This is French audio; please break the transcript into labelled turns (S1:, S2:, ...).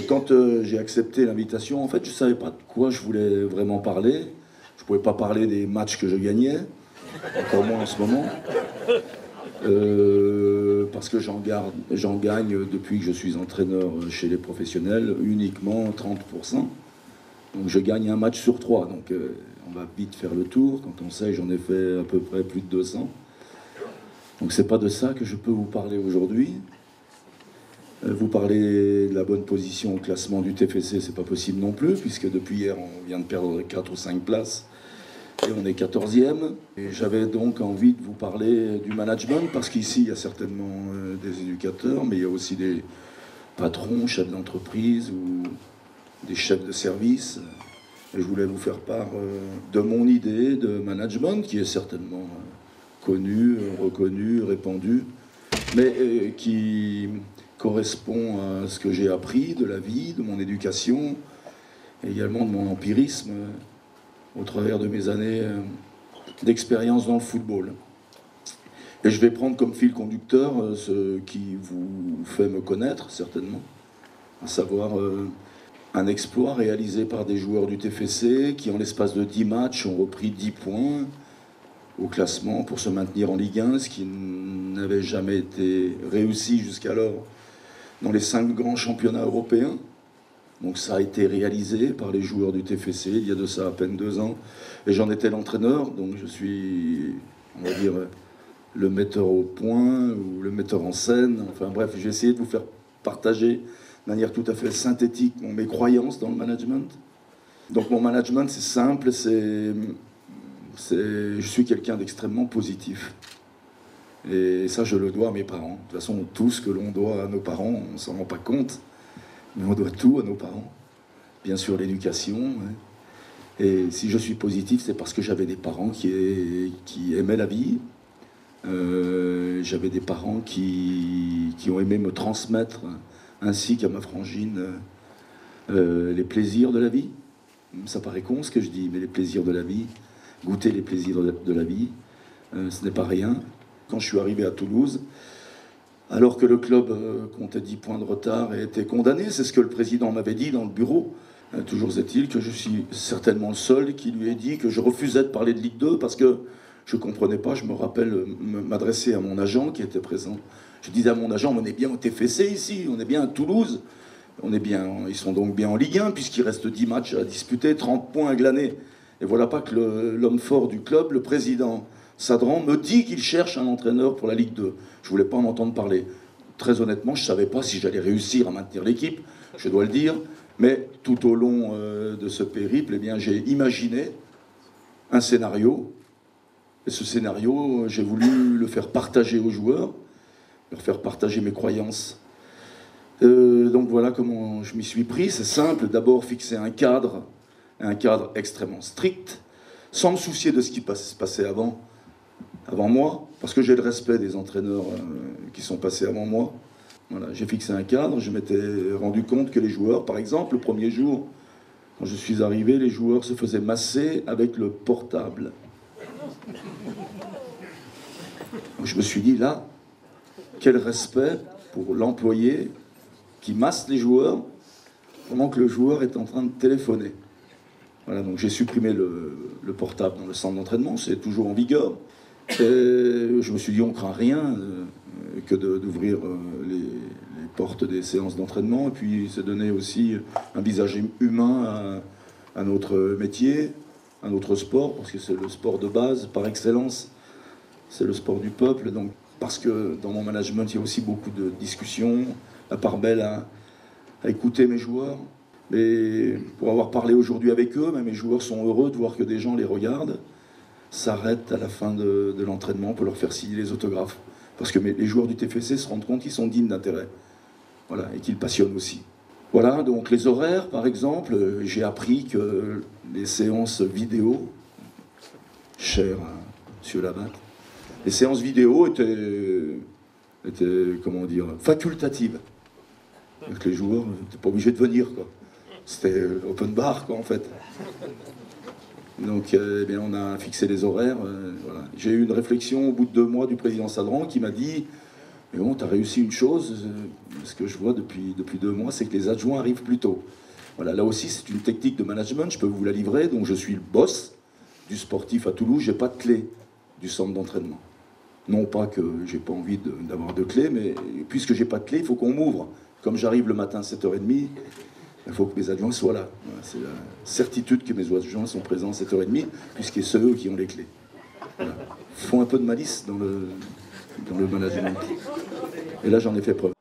S1: Quand j'ai accepté l'invitation, en fait, je ne savais pas de quoi je voulais vraiment parler. Je ne pouvais pas parler des matchs que je gagnais, encore moins en ce moment. Parce que j'en gagne depuis que je suis entraîneur chez les professionnels uniquement 30%. Donc je gagne un match sur 3. Donc on va vite faire le tour. Quand on sait, j'en ai fait à peu près plus de 200. Donc c'est pas de ça que je peux vous parler aujourd'hui. Vous parlez de la bonne position au classement du TFC, c'est pas possible non plus, puisque depuis hier on vient de perdre 4 ou 5 places. Et on est 14e. Et j'avais donc envie de vous parler du management, parce qu'ici, il y a certainement des éducateurs, mais il y a aussi des patrons, chefs d'entreprise ou des chefs de service. Et je voulais vous faire part de mon idée de management, qui est certainement connue, reconnue, répandue, mais qui correspond à ce que j'ai appris de la vie, de mon éducation, et également de mon empirisme au travers de mes années d'expérience dans le football. Et je vais prendre comme fil conducteur ce qui vous fait me connaître, certainement, à savoir un exploit réalisé par des joueurs du TFC qui, en l'espace de 10 matchs, ont repris 10 points au classement pour se maintenir en Ligue 1, ce qui n'avait jamais été réussi jusqu'alors dans les 5 grands championnats européens. Donc ça a été réalisé par les joueurs du TFC il y a de ça à peine 2 ans. Et j'en étais l'entraîneur, donc je suis, on va dire, le metteur au point ou le metteur en scène. Enfin bref, j'ai essayé de vous faire partager de manière tout à fait synthétique mes croyances dans le management. Donc mon management, c'est simple, je suis quelqu'un d'extrêmement positif. Et ça, je le dois à mes parents. De toute façon, tout ce que l'on doit à nos parents, on ne s'en rend pas compte. Mais on doit tout à nos parents. Bien sûr, l'éducation. Hein. Et si je suis positif, c'est parce que j'avais des parents qui aimaient la vie. J'avais des parents qui ont aimé me transmettre, ainsi qu'à ma frangine, les plaisirs de la vie. Ça paraît con ce que je dis, mais les plaisirs de la vie, goûter les plaisirs de la vie, ce n'est pas rien. Quand je suis arrivé à Toulouse, alors que le club comptait 10 points de retard et était condamné, c'est ce que le président m'avait dit dans le bureau. Toujours est-il que je suis certainement le seul qui lui ait dit que je refusais de parler de Ligue 2 parce que je ne comprenais pas. Je me rappelle m'adresser à mon agent qui était présent. Je disais à mon agent, on est bien au TFC ici, on est bien à Toulouse, ils sont donc bien en Ligue 1 puisqu'il reste 10 matchs à disputer, 30 points à glaner. Et voilà pas que l'homme fort du club, le président Sadran, me dit qu'il cherche un entraîneur pour la Ligue 2. Je voulais pas en entendre parler. Très honnêtement, je savais pas si j'allais réussir à maintenir l'équipe, je dois le dire. Mais tout au long de ce périple, eh bien, j'ai imaginé un scénario. Et ce scénario, j'ai voulu le faire partager aux joueurs, leur faire partager mes croyances. Donc voilà comment je m'y suis pris. C'est simple, d'abord fixer un cadre extrêmement strict, sans me soucier de ce qui se passait avant moi, parce que j'ai le respect des entraîneurs qui sont passés avant moi. Voilà, j'ai fixé un cadre, je m'étais rendu compte que les joueurs, par exemple, le premier jour, quand je suis arrivé, les joueurs se faisaient masser avec le portable. Donc je me suis dit, là, quel respect pour l'employé qui masse les joueurs pendant que le joueur est en train de téléphoner. Voilà, donc j'ai supprimé le portable dans le centre d'entraînement, c'est toujours en vigueur. Et je me suis dit, on ne craint rien que d'ouvrir les portes des séances d'entraînement, et puis c'est donner aussi un visage humain à notre métier, à notre sport, parce que c'est le sport de base, par excellence, c'est le sport du peuple. Donc, parce que dans mon management, il y a aussi beaucoup de discussions, la part belle à écouter mes joueurs. Mais pour avoir parlé aujourd'hui avec eux, mes joueurs sont heureux de voir que des gens les regardent, s'arrêtent à la fin de l'entraînement pour leur faire signer les autographes. Parce que les joueurs du TFC se rendent compte qu'ils sont dignes d'intérêt. Voilà, et qu'ils passionnent aussi. Voilà, donc les horaires, par exemple, j'ai appris que les séances vidéo, cher M. Labatte, les séances vidéo étaient comment dire, facultatives. Donc les joueurs n'étaient pas obligés de venir, quoi. C'était open bar, quoi, en fait. Donc, eh bien, on a fixé les horaires. Voilà. J'ai eu une réflexion au bout de 2 mois du président Sadran qui m'a dit Mais bon, tu as réussi une chose, ce que je vois depuis 2 mois, c'est que les adjoints arrivent plus tôt. Voilà, là aussi, c'est une technique de management, je peux vous la livrer. Donc, je suis le boss du sportif à Toulouse, j'ai pas de clé du centre d'entraînement. Non pas que j'ai pas envie d'avoir de clé, mais puisque j'ai pas de clé, il faut qu'on m'ouvre. Comme j'arrive le matin à 7h30, il faut que mes adjoints soient là. Voilà, c'est la certitude que mes adjoints sont présents à 7h30, puisque c'est eux qui ont les clés. Voilà. Ils font un peu de malice dans le management. Et là, j'en ai fait preuve.